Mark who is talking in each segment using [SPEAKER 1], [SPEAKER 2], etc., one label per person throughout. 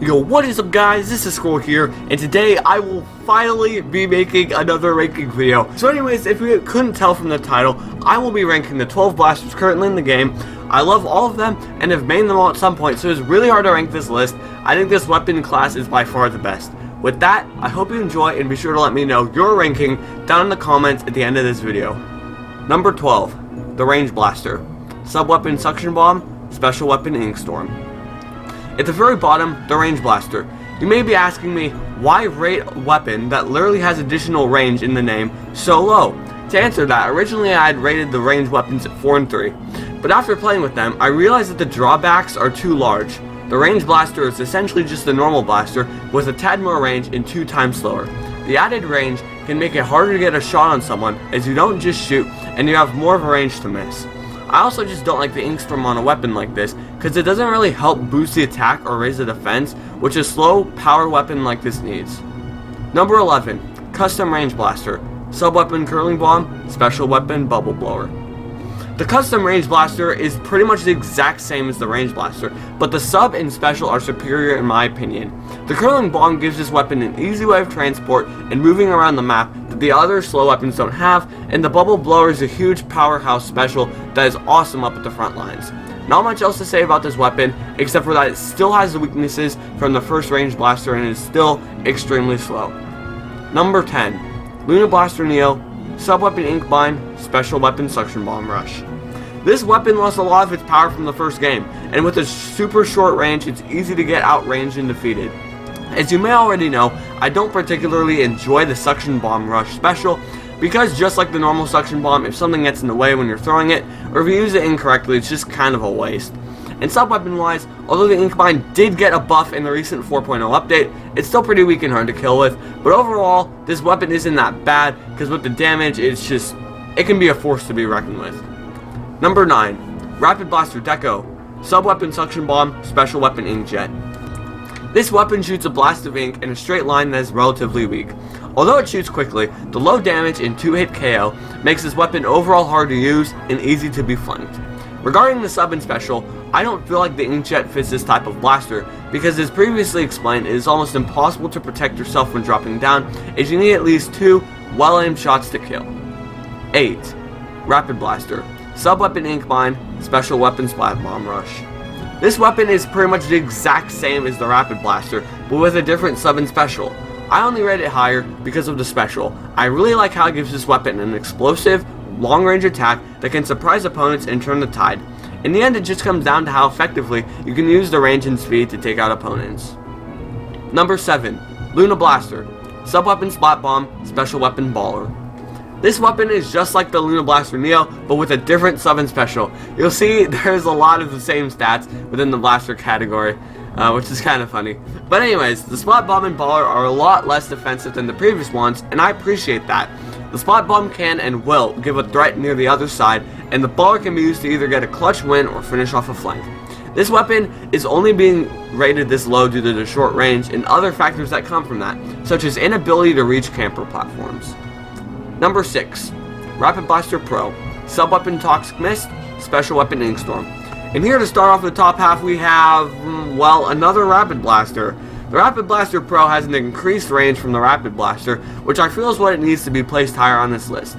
[SPEAKER 1] Yo, what is up guys, this is Squirrel here, and today I will finally be making another ranking video. So anyways, if you couldn't tell from the title, I will be ranking the 12 blasters currently in the game. I love all of them, and have made them all at some point, so it's really hard to rank this list. I think this weapon class is by far the best. With that, I hope you enjoy, and be sure to let me know your ranking down in the comments at the end of this video. Number 12, the range blaster. Sub-weapon suction bomb, special weapon ink storm. At the very bottom, the range blaster. You may be asking me, why rate a weapon that literally has additional range in the name so low? To answer that, originally I had rated the range weapons at 4 and 3, but after playing with them, I realized that the drawbacks are too large. The range blaster is essentially just a normal blaster with a tad more range and 2 times slower. The added range can make it harder to get a shot on someone, as you don't just shoot and you have more of a range to miss. I also just don't like the ink storm on a weapon like this, because it doesn't really help boost the attack or raise the defense, which a slow power weapon like this needs. Number 11, custom range blaster. Sub-weapon curling bomb, special weapon bubble blower. The custom range blaster is pretty much the exact same as the range blaster, but the sub and special are superior in my opinion. The curling bomb gives this weapon an easy way of transport and moving around the map that the other slow weapons don't have, and the bubble blower is a huge powerhouse special that is awesome up at the front lines. Not much else to say about this weapon, except for that it still has the weaknesses from the first range blaster and is still extremely slow. Number 10, Luna Blaster Neo, sub-weapon ink bind, special weapon suction bomb rush. This weapon lost a lot of its power from the first game, and with a super short range, it's easy to get outranged and defeated. As you may already know, I don't particularly enjoy the suction bomb rush special, because just like the normal suction bomb, if something gets in the way when you're throwing it, or if you use it incorrectly, it's just kind of a waste. And sub-weapon wise, although the ink bind did get a buff in the recent 4.0 update, it's still pretty weak and hard to kill with, but overall, this weapon isn't that bad, because with the damage, it can be a force to be reckoned with. Number 9, Rapid Blaster Deco, sub-weapon suction bomb, special weapon inkjet. This weapon shoots a blast of ink in a straight line that is relatively weak. Although it shoots quickly, the low damage and 2-hit KO makes this weapon overall hard to use and easy to be flanked. Regarding the sub and special, I don't feel like the inkjet fits this type of blaster, because as previously explained, it is almost impossible to protect yourself when dropping down, as you need at least 2 well-aimed shots to kill. 8. Rapid Blaster, sub-weapon ink bind, special weapon splat bomb rush. This weapon is pretty much the exact same as the Rapid Blaster, but with a different sub and special. I only rate it higher because of the special. I really like how it gives this weapon an explosive, long-range attack that can surprise opponents and turn the tide. In the end, it just comes down to how effectively you can use the range and speed to take out opponents. Number 7, Luna Blaster, sub-weapon splat bomb, special weapon baller. This weapon is just like the Luna Blaster Neo, but with a different sub and special. You'll see there's a lot of the same stats within the blaster category, which is kind of funny. But anyways, the splat bomb and baller are a lot less defensive than the previous ones, and I appreciate that. The splat bomb can and will give a threat near the other side, and the baller can be used to either get a clutch win or finish off a flank. This weapon is only being rated this low due to the short range and other factors that come from that, such as inability to reach camper platforms. Number 6, Rapid Blaster Pro, sub-weapon Toxic Mist, special weapon ink storm. And here to start off the top half we have, well, another Rapid Blaster. The Rapid Blaster Pro has an increased range from the Rapid Blaster, which I feel is what it needs to be placed higher on this list.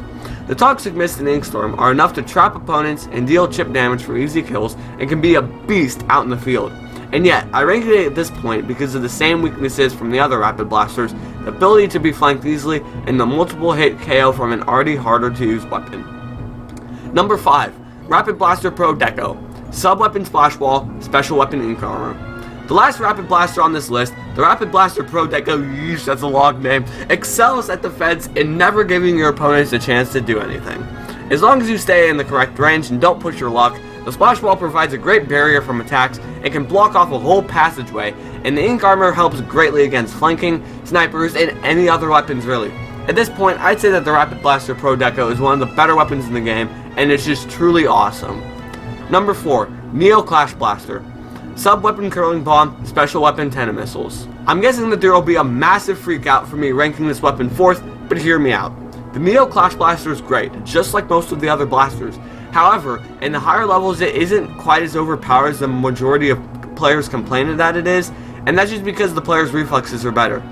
[SPEAKER 1] The Toxic Mist and Ink Storm are enough to trap opponents and deal chip damage for easy kills, and can be a beast out in the field. And yet, I rank it at this point because of the same weaknesses from the other Rapid Blasters, the ability to be flanked easily, and the multiple hit KO from an already harder to use weapon. Number 5, Rapid Blaster Pro Deco, sub-weapon splash wall, special weapon ink armor. The last Rapid Blaster on this list, the Rapid Blaster Pro Deco, yeesh, that's a long name, excels at defense and never giving your opponents a chance to do anything. As long as you stay in the correct range and don't push your luck, the splash wall provides a great barrier from attacks and can block off a whole passageway, and the ink armor helps greatly against flanking, snipers, and any other weapons really. At this point, I'd say that the Rapid Blaster Pro Deco is one of the better weapons in the game, and it's just truly awesome. Number 4, Neo Clash Blaster, sub-weapon curling bomb, special weapon tennis missiles. I'm guessing that there will be a massive freak out for me ranking this weapon 4th, but hear me out. The Neo Clash Blaster is great, just like most of the other blasters. However, in the higher levels it isn't quite as overpowered as the majority of players complain that it is, and that's just because the player's reflexes are better.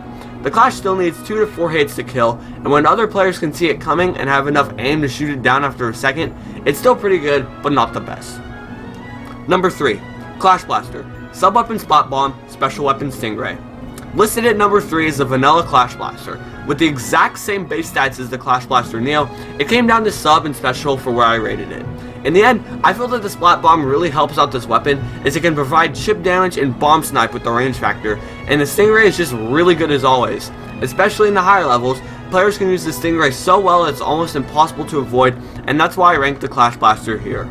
[SPEAKER 1] The Clash still needs 2 to 4 hits to kill, and when other players can see it coming and have enough aim to shoot it down after a second, it's still pretty good, but not the best. Number 3. Clash Blaster. Sub-weapon Spot Bomb, Special Weapon Stingray. Listed at number 3 is the vanilla Clash Blaster. With the exact same base stats as the Clash Blaster Neo, it came down to sub and special for where I rated it. In the end, I feel that the Splat Bomb really helps out this weapon, as it can provide chip damage and bomb snipe with the range factor, and the Stingray is just really good as always. Especially in the higher levels, players can use the Stingray so well that it's almost impossible to avoid, and that's why I ranked the Clash Blaster here.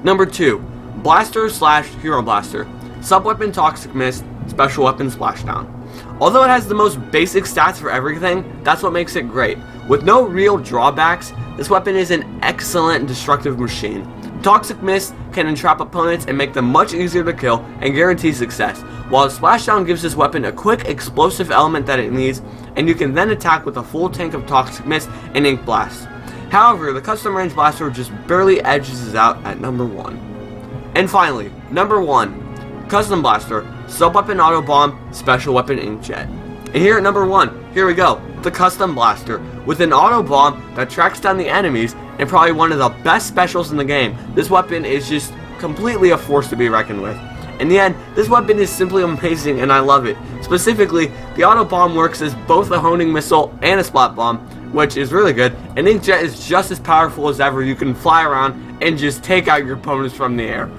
[SPEAKER 1] Number 2. Blaster / Hero Blaster. Sub-weapon Toxic Mist, Special Weapon Splashdown. Although it has the most basic stats for everything, that's what makes it great. With no real drawbacks, this weapon is an excellent destructive machine. Toxic Mist can entrap opponents and make them much easier to kill and guarantee success, while Splashdown gives this weapon a quick explosive element that it needs, and you can then attack with a full tank of Toxic Mist and Ink Blast. However, the Custom Range Blaster just barely edges out at number 1. And finally, number 1. Custom Blaster, Sub-Weapon Auto Bomb, Special Weapon Inkjet. And here at number 1, here we go, the Custom Blaster. With an auto bomb that tracks down the enemies and probably one of the best specials in the game, this weapon is just completely a force to be reckoned with. In the end, this weapon is simply amazing and I love it. Specifically, the auto bomb works as both a honing missile and a splat bomb, which is really good, and Inkjet is just as powerful as ever. You can fly around and just take out your opponents from the air.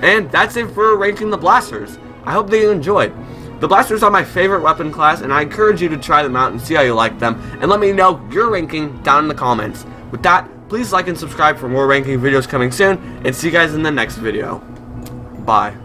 [SPEAKER 1] And that's it for ranking the blasters. I hope that you enjoyed. The blasters are my favorite weapon class, and I encourage you to try them out and see how you like them, and let me know your ranking down in the comments. With that, please like and subscribe for more ranking videos coming soon, and see you guys in the next video. Bye.